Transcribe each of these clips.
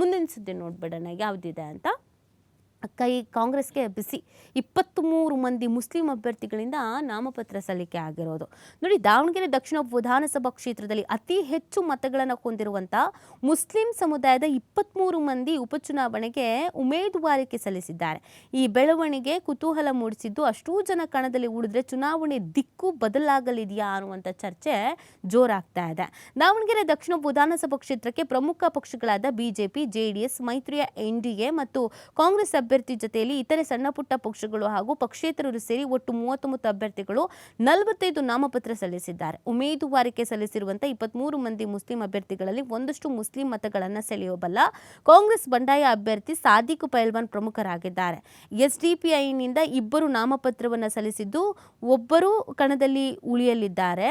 ಮುಂದಿನ ಸುದ್ದಿ ನೋಡ್ಬಿಡೋಣ ಯಾವುದಿದೆ ಅಂತ. ಕಾಂಗ್ರೆಸ್ಗೆ ಬಿಸಿ 23 ಮಂದಿ ಮುಸ್ಲಿಂ ಅಭ್ಯರ್ಥಿಗಳಿಂದ ನಾಮಪತ್ರ ಸಲ್ಲಿಕೆ ಆಗಿರೋದು. ನೋಡಿ, ದಾವಣಗೆರೆ ದಕ್ಷಿಣ ವಿಧಾನಸಭಾ ಕ್ಷೇತ್ರದಲ್ಲಿ ಅತಿ ಹೆಚ್ಚು ಮತಗಳನ್ನು ಹೊಂದಿರುವಂಥ ಮುಸ್ಲಿಂ ಸಮುದಾಯದ 23 ಮಂದಿ ಉಪಚುನಾವಣೆಗೆ ಉಮೇದುವಾರಿಕೆ ಸಲ್ಲಿಸಿದ್ದಾರೆ. ಈ ಬೆಳವಣಿಗೆ ಕುತೂಹಲ ಮೂಡಿಸಿದ್ದು, ಅಷ್ಟೂ ಜನ ಕಣದಲ್ಲಿ ಉಳಿದ್ರೆ ಚುನಾವಣೆ ದಿಕ್ಕು ಬದಲಾಗಲಿದೆಯಾ ಅನ್ನುವಂಥ ಚರ್ಚೆ ಜೋರಾಗ್ತಾ ಇದೆ. ದಾವಣಗೆರೆ ದಕ್ಷಿಣ ವಿಧಾನಸಭಾ ಕ್ಷೇತ್ರಕ್ಕೆ ಪ್ರಮುಖ ಪಕ್ಷಗಳಾದ ಬಿಜೆಪಿ, ಜೆಡಿಎಸ್, ಮೈತ್ರಿಯ ಎನ್ಡಿಎ ಮತ್ತು ಕಾಂಗ್ರೆಸ್ ಅಭ್ಯರ್ಥಿ ಜೊತೆಯಲ್ಲಿ ಇತರೆ ಸಣ್ಣ ಪುಟ್ಟ ಪಕ್ಷಗಳು ಹಾಗೂ ಪಕ್ಷೇತರರು ಸೇರಿ ಒಟ್ಟು 39 ಅಭ್ಯರ್ಥಿಗಳು 45 ನಾಮಪತ್ರ ಸಲ್ಲಿಸಿದ್ದಾರೆ. ಉಮೇದುವಾರಿಕೆ ಸಲ್ಲಿಸಿರುವಂಥ 23 ಮಂದಿ ಮುಸ್ಲಿಂ ಅಭ್ಯರ್ಥಿಗಳಲ್ಲಿ ಒಂದಷ್ಟು ಮುಸ್ಲಿಂ ಮತಗಳನ್ನು ಸೆಳೆಯಬಲ್ಲ ಕಾಂಗ್ರೆಸ್ ಬಂಡಾಯ ಅಭ್ಯರ್ಥಿ ಸಾದಿಕ್ ಪೈಲ್ವಾನ್ ಪ್ರಮುಖರಾಗಿದ್ದಾರೆ. ಎಸ್ಡಿಪಿಐನಿಂದ 2 ನಾಮಪತ್ರವನ್ನು ಸಲ್ಲಿಸಿದ್ದು, ಒಬ್ಬರು ಕಣದಲ್ಲಿ ಉಳಿಯಲಿದ್ದಾರೆ.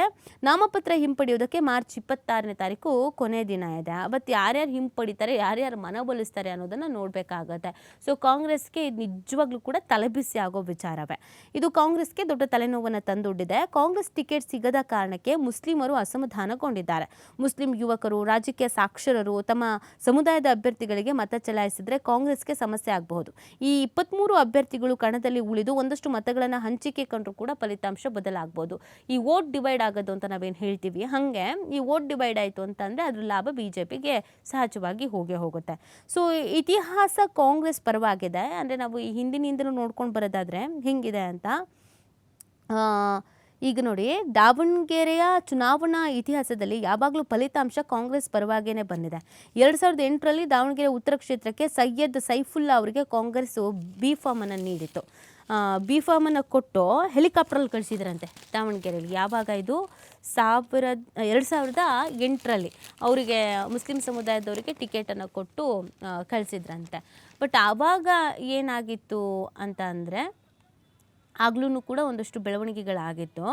ನಾಮಪತ್ರ ಹಿಂಪಡೆಯುವುದಕ್ಕೆ ಮಾರ್ಚ್ 26ನೇ ತಾರೀಕು ಕೊನೆ ದಿನ ಇದೆ. ಅವತ್ತು ಯಾರ್ಯಾರು ಹಿಂಪಡಿತಾರೆ, ಯಾರ್ಯಾರು ಮನವೊಲಿಸ್ತಾರೆ ಅನ್ನೋದನ್ನು ನೋಡಬೇಕಾಗತ್ತೆ. ಸೊ ಕಾಂಗ್ರೆಸ್ಗೆ ನಿಜವಾಗ್ಲೂ ಕೂಡ ತಲೆಬಿಸಿ ಆಗೋ ವಿಚಾರವೇ ಇದು. ಕಾಂಗ್ರೆಸ್ಗೆ ದೊಡ್ಡ ತಲೆನೋವನ್ನು ತಂದೊಡ್ಡಿದೆ. ಕಾಂಗ್ರೆಸ್ ಟಿಕೆಟ್ ಸಿಗದ ಕಾರಣಕ್ಕೆ ಮುಸ್ಲಿಮರು ಅಸಮಾಧಾನಗೊಂಡಿದ್ದಾರೆ. ಮುಸ್ಲಿಂ ಯುವಕರು, ರಾಜಕೀಯ ಸಾಕ್ಷರರು ತಮ್ಮ ಸಮುದಾಯದ ಅಭ್ಯರ್ಥಿಗಳಿಗೆ ಮತ ಚಲಾಯಿಸಿದ್ರೆ ಕಾಂಗ್ರೆಸ್ಗೆ ಸಮಸ್ಯೆ ಆಗಬಹುದು. ಈ 23 ಅಭ್ಯರ್ಥಿಗಳು ಕಣದಲ್ಲಿ ಉಳಿದು ಒಂದಷ್ಟು ಮತಗಳನ್ನು ಹಂಚಿಕೆ ಕಂಡ್ರೂ ಕೂಡ ಫಲಿತಾಂಶ ಬದಲಾಗಬಹುದು. ಈ ವೋಟ್ ಡಿವೈಡ್ ಆಗೋದು ಅಂತ ನಾವೇನು ಹೇಳ್ತೀವಿ, ಹಾಗೆ ಈ ವೋಟ್ ಡಿವೈಡ್ ಆಯಿತು ಅಂತಂದರೆ ಅದ್ರ ಲಾಭ ಬಿಜೆಪಿಗೆ ಸಹಜವಾಗಿ ಹೋಗುತ್ತೆ. ಸೊ ಇತಿಹಾಸ ಕಾಂಗ್ರೆಸ್ ಪರವಾಗಿದೆ. ಅಂದರೆ ನಾವು ಈ ಹಿಂದಿನಿಂದಲೂ ನೋಡ್ಕೊಂಡು ಬರೋದಾದರೆ ಹೆಂಗಿದೆ ಅಂತ, ಈಗ ನೋಡಿ, ದಾವಣಗೆರೆಯ ಚುನಾವಣಾ ಇತಿಹಾಸದಲ್ಲಿ ಯಾವಾಗಲೂ ಫಲಿತಾಂಶ ಕಾಂಗ್ರೆಸ್ ಪರವಾಗಿಯೇ ಬಂದಿದೆ. 2008ರಲ್ಲಿ ದಾವಣಗೆರೆ ಉತ್ತರ ಕ್ಷೇತ್ರಕ್ಕೆ ಸೈಯದ್ ಸೈಫುಲ್ಲಾ ಅವರಿಗೆ ಕಾಂಗ್ರೆಸ್ಸು ಬಿ ಫಾರ್ಮನ್ನು ನೀಡಿತ್ತು. ಬಿ ಫಾರ್ಮನ್ನು ಕೊಟ್ಟು ಹೆಲಿಕಾಪ್ಟ್ರಲ್ಲಿ ಕಳಿಸಿದ್ರಂತೆ ದಾವಣಗೆರೆಯಲ್ಲಿ. ಯಾವಾಗ ಇದು 2008ರಲ್ಲಿ ಅವರಿಗೆ ಮುಸ್ಲಿಂ ಸಮುದಾಯದವರಿಗೆ ಟಿಕೆಟನ್ನು ಕೊಟ್ಟು ಕಳಿಸಿದ್ರಂತೆ. ಬಟ್ ಆವಾಗ ಏನಾಗಿತ್ತು ಅಂತ ಅಂದರೆ, ಆಗ್ಲೂ ಕೂಡ ಒಂದಷ್ಟು ಬೆಳವಣಿಗೆಗಳಾಗಿತ್ತು.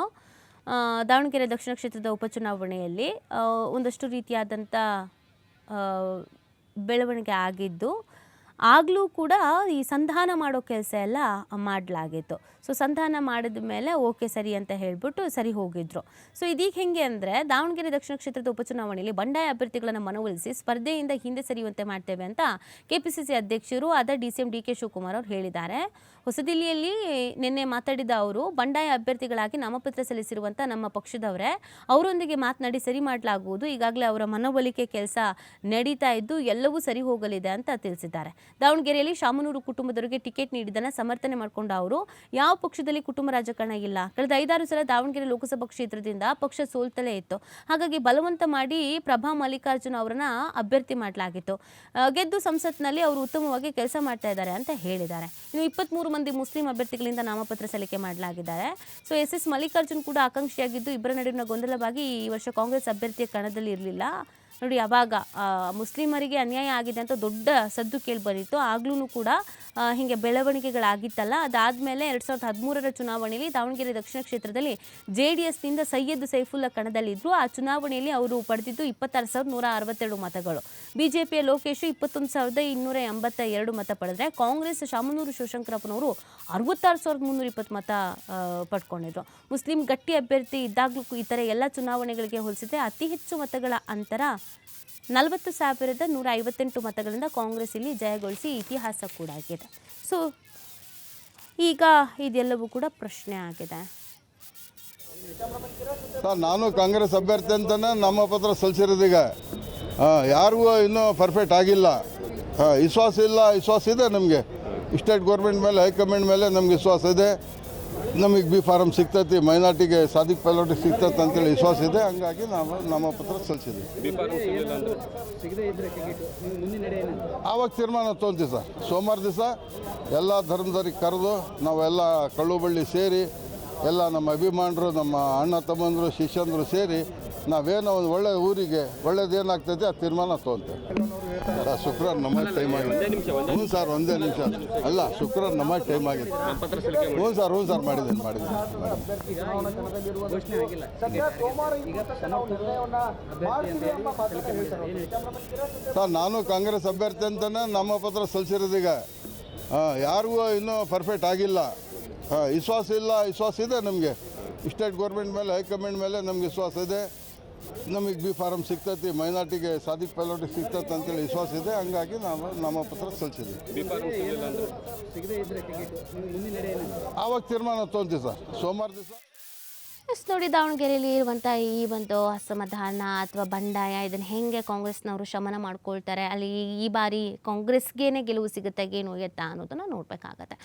ದಾವಣಗೆರೆ ದಕ್ಷಿಣ ಕ್ಷೇತ್ರದ ಉಪಚುನಾವಣೆಯಲ್ಲಿ ಒಂದಷ್ಟು ರೀತಿಯಾದಂಥ ಬೆಳವಣಿಗೆ ಆಗಿದ್ದು, ಆಗಲೂ ಕೂಡ ಈ ಸಂಧಾನ ಮಾಡೋ ಕೆಲಸ ಎಲ್ಲ ಮಾಡಲಾಗಿತ್ತು. ಸೊ ಸಂಧಾನ ಮಾಡಿದ ಮೇಲೆ ಓಕೆ ಸರಿ ಅಂತ ಹೇಳಿಬಿಟ್ಟು ಸರಿ ಹೋಗಿದ್ರು. ಸೊ ಇದೀಗ ಹೆಂಗೆ ಅಂದರೆ, ದಾವಣಗೆರೆ ದಕ್ಷಿಣ ಕ್ಷೇತ್ರದ ಉಪಚುನಾವಣೆಯಲ್ಲಿ ಬಂಡಾಯ ಅಭ್ಯರ್ಥಿಗಳನ್ನು ಮನವೊಲಿಸಿ ಸ್ಪರ್ಧೆಯಿಂದ ಹಿಂದೆ ಸರಿಯುವಂತೆ ಮಾಡ್ತೇವೆ ಅಂತ ಕೆಪಿಸಿಸಿ ಅಧ್ಯಕ್ಷರು ಆದ DCM DK ಶಿವಕುಮಾರ್ ಅವರು ಹೇಳಿದ್ದಾರೆ. ಹೊಸದಿಲ್ಲಿಯಲ್ಲಿ ನಿನ್ನೆ ಮಾತಾಡಿದ ಅವರು, ಬಂಡಾಯ ಅಭ್ಯರ್ಥಿಗಳಾಗಿ ನಾಮಪತ್ರ ಸಲ್ಲಿಸಿರುವಂಥ ನಮ್ಮ ಪಕ್ಷದವರೇ, ಅವರೊಂದಿಗೆ ಮಾತನಾಡಿ ಸರಿ ಮಾಡಲಾಗುವುದು. ಈಗಾಗಲೇ ಅವರ ಮನವೊಲಿಕೆ ಕೆಲಸ ನಡೀತಾ ಇದ್ದು ಎಲ್ಲವೂ ಸರಿ ಹೋಗಲಿದೆ ಅಂತ ತಿಳಿಸಿದ್ದಾರೆ. ದಾವಣಗೆರೆಯಲ್ಲಿ ಶಾಮನೂರು ಕುಟುಂಬದವರಿಗೆ ಟಿಕೆಟ್ ನೀಡಿದ್ದನ್ನು ಸಮರ್ಥನೆ ಮಾಡಿಕೊಂಡ ಅವರು, ಯಾವ ಪಕ್ಷದಲ್ಲಿ ಕುಟುಂಬ ರಾಜಕಾರಣ ಇಲ್ಲ, ಕಳೆದ 5-6 ಸಲ ದಾವಣಗೆರೆ ಲೋಕಸಭಾ ಕ್ಷೇತ್ರದಿಂದ ಪಕ್ಷ ಸೋಲ್ತಲೇ ಇತ್ತು. ಹಾಗಾಗಿ ಬಲವಂತ ಮಾಡಿ ಪ್ರಭಾ ಮಲ್ಲಿಕಾರ್ಜುನ್ ಅವರನ್ನ ಅಭ್ಯರ್ಥಿ ಮಾಡಲಾಗಿತ್ತು. ಗೆದ್ದು ಸಂಸತ್ನಲ್ಲಿ ಅವರು ಉತ್ತಮವಾಗಿ ಕೆಲಸ ಮಾಡ್ತಾ ಇದ್ದಾರೆ ಅಂತ ಹೇಳಿದ್ದಾರೆ. ಇನ್ನು 23 ಮಂದಿ ಮುಸ್ಲಿಂ ಅಭ್ಯರ್ಥಿಗಳಿಂದ ನಾಮಪತ್ರ ಸಲ್ಲಿಕೆ ಮಾಡಲಾಗಿದ್ದಾರೆ. ಸೊ SS ಮಲ್ಲಿಕಾರ್ಜುನ್ ಕೂಡ ಆಕಾಂಕ್ಷಿಯಾಗಿದ್ದು, ಇಬ್ಬರ ನಡುವಿನ ಗೊಂದಲವಾಗಿ ಈ ವರ್ಷ ಕಾಂಗ್ರೆಸ್ ಅಭ್ಯರ್ಥಿಯ ಕಣದಲ್ಲಿ ಇರಲಿಲ್ಲ. ನೋಡಿ, ಅವಾಗ ಮುಸ್ಲಿಮರಿಗೆ ಅನ್ಯಾಯ ಆಗಿದೆ ಅಂತ ದೊಡ್ಡ ಸದ್ದು ಕೇಳಿ ಬಂದಿತ್ತು. ಆಗ್ಲೂ ಕೂಡ ಹೀಗೆ ಬೆಳವಣಿಗೆಗಳಾಗಿತ್ತಲ್ಲ. ಅದಾದಮೇಲೆ 2013ರ ಚುನಾವಣೆಯಲ್ಲಿ ದಾವಣಗೆರೆ ದಕ್ಷಿಣ ಕ್ಷೇತ್ರದಲ್ಲಿ JDSನಿಂದ ಸೈಯದ್ ಸೈಫುಲ್ಲಾ ಕಣದಲ್ಲಿದ್ದರು. ಆ ಚುನಾವಣೆಯಲ್ಲಿ ಅವರು ಪಡೆದಿದ್ದು 26,162 ಮತಗಳು. ಬಿಜೆಪಿಯ ಲೋಕೇಶ್ 21,282 ಮತ ಪಡೆದರೆ, ಕಾಂಗ್ರೆಸ್ ಶಾಮನೂರು ಶಿವಶಂಕರಪ್ಪನವರು 66,320 ಮತ ಪಡ್ಕೊಂಡಿದ್ರು. ಮುಸ್ಲಿಂ ಗಟ್ಟಿ ಅಭ್ಯರ್ಥಿ ಇದ್ದಾಗಲೂ ಇತರೆ ಎಲ್ಲ ಚುನಾವಣೆಗಳಿಗೆ ಹೋಲಿಸಿದರೆ ಅತಿ ಹೆಚ್ಚು ಮತಗಳ ಅಂತರ 40,158 ಮತಗಳಿಂದ ಕಾಂಗ್ರೆಸ್ ಇಲ್ಲಿ ಜಯಗೊಳಿಸಿ ಇತಿಹಾಸ ಕೂಡ ಆಗಿದೆ. ಸೊ ಈಗ ಇದೆಲ್ಲವೂ ಕೂಡ ಪ್ರಶ್ನೆ ಆಗಿದೆ. ನಾನು ಕಾಂಗ್ರೆಸ್ ಅಭ್ಯರ್ಥಿ ಅಂತಲೇ ನಾಮಪತ್ರ ಸಲ್ಲಿಸಿರೋದೀಗ. ಯಾರಿಗೂ ಇನ್ನೂ ಪರ್ಫೆಕ್ಟ್ ಆಗಿಲ್ಲ. ವಿಶ್ವಾಸ ಇದೆ ನಮಗೆ. ಸ್ಟೇಟ್ ಗೌರ್ಮೆಂಟ್ ಮೇಲೆ, ಹೈಕಮಾಂಡ್ ಮೇಲೆ ನಮಗೆ ವಿಶ್ವಾಸ ಇದೆ. ನಮಗೆ ಬಿ ಫಾರಮ್ ಸಿಗ್ತೈತಿ, ಮೈನಾರ್ಟಿಗೆ ಸಾದಿಕ್ ಪೈಲೋಟಿಗೆ ಸಿಗ್ತೈತೆ ಅಂತೇಳಿ ವಿಶ್ವಾಸ ಇದೆ. ಹಂಗಾಗಿ ನಾವು ನಾಮಪತ್ರ ಸಲ್ಲಿಸಿದ್ವಿ. ಆವಾಗ ತೀರ್ಮಾನ ತೊಗೊತೀವಿ ಸರ್. ಸೋಮವಾರ ದಿವಸ ಎಲ್ಲ ಧರ್ಮದವ್ರಿಗೆ ಕರೆದು ನಾವೆಲ್ಲ ಕಳ್ಳು ಬಳ್ಳಿ ಸೇರಿ, ಎಲ್ಲ ನಮ್ಮ ಅಭಿಮಾನರು, ನಮ್ಮ ಅಣ್ಣ ತಮ್ಮಂದರು, ಶಿಷ್ಯಂದರು ಸೇರಿ ನಾವೇನೋ ಒಂದು ಒಳ್ಳೆ ಊರಿಗೆ ಒಳ್ಳೇದೇನಾಗ್ತೈತೆ ಆ ತೀರ್ಮಾನ ತೊಗೊತೇವೆ. ಶುಕ್ರವಾರ ನಮಾಜ್ ಟೈಮ್ ಆಗಿದೆ. ಹ್ಞೂ ಸರ್, ಒಂದೇ ನಿಮಿಷ ಅಲ್ಲ, ಶುಕ್ರವಾರ ನಮಾಜ್ ಟೈಮ್ ಆಗಿದೆ. ಹ್ಞೂ ಸರ್ ಮಾಡಿದ್ದೀನಿ. ಸರ್, ನಾನು ಕಾಂಗ್ರೆಸ್ ಅಭ್ಯರ್ಥಿ ಅಂತಲೇ ನಾಮಪತ್ರ ಸಲ್ಲಿಸಿರೋದೀಗ. ಯಾರಿಗೂ ಇನ್ನೂ ಪರ್ಫೆಕ್ಟ್ ಆಗಿಲ್ಲ. ವಿಶ್ವಾಸ ಇದೆ ನಮಗೆ. ಸ್ಟೇಟ್ ಗೌರ್ಮೆಂಟ್ ಮೇಲೆ, ಹೈಕಮಾಂಡ್ ಮೇಲೆ ನಮಗೆ ವಿಶ್ವಾಸ ಇದೆ. ನಮಗೆ ಬಿ ಫಾರಮ್ ಸಿಗ್ತೈತಿ, ಮೈನಾರ್ಟಿಗೆ ಸಾದಿಕ್ ಪೈಲೋಟಿಗೆ ಸಿಗ್ತೈತೆ ಅಂತೇಳಿ ವಿಶ್ವಾಸ ಇದೆ. ಹಂಗಾಗಿ ನಾವು ನಾಮಪತ್ರ ಸಲ್ಲಿಸಿದ್ವಿ. ಆವಾಗ ತೀರ್ಮಾನ ತೊಗೊಂತೀವಿ ಸರ್ ಸೋಮವಾರ ದಿವಸ. ಎಸ್ ನೋಡಿ, ದಾವಣಗೆರೆಯಲ್ಲಿ ಇರುವಂಥ ಈ ಒಂದು ಅಸಮಾಧಾನ ಅಥವಾ ಬಂಡಾಯ ಇದನ್ನು ಹೇಗೆ ಕಾಂಗ್ರೆಸ್ನವರು ಶಮನ ಮಾಡ್ಕೊಳ್ತಾರೆ, ಅಲ್ಲಿ ಈ ಬಾರಿ ಕಾಂಗ್ರೆಸ್ಗೇನೆ ಗೆಲುವು ಸಿಗುತ್ತೆ ಏನು ಎತ್ತ ಅನ್ನೋದನ್ನು ನೋಡಬೇಕಾಗತ್ತೆ.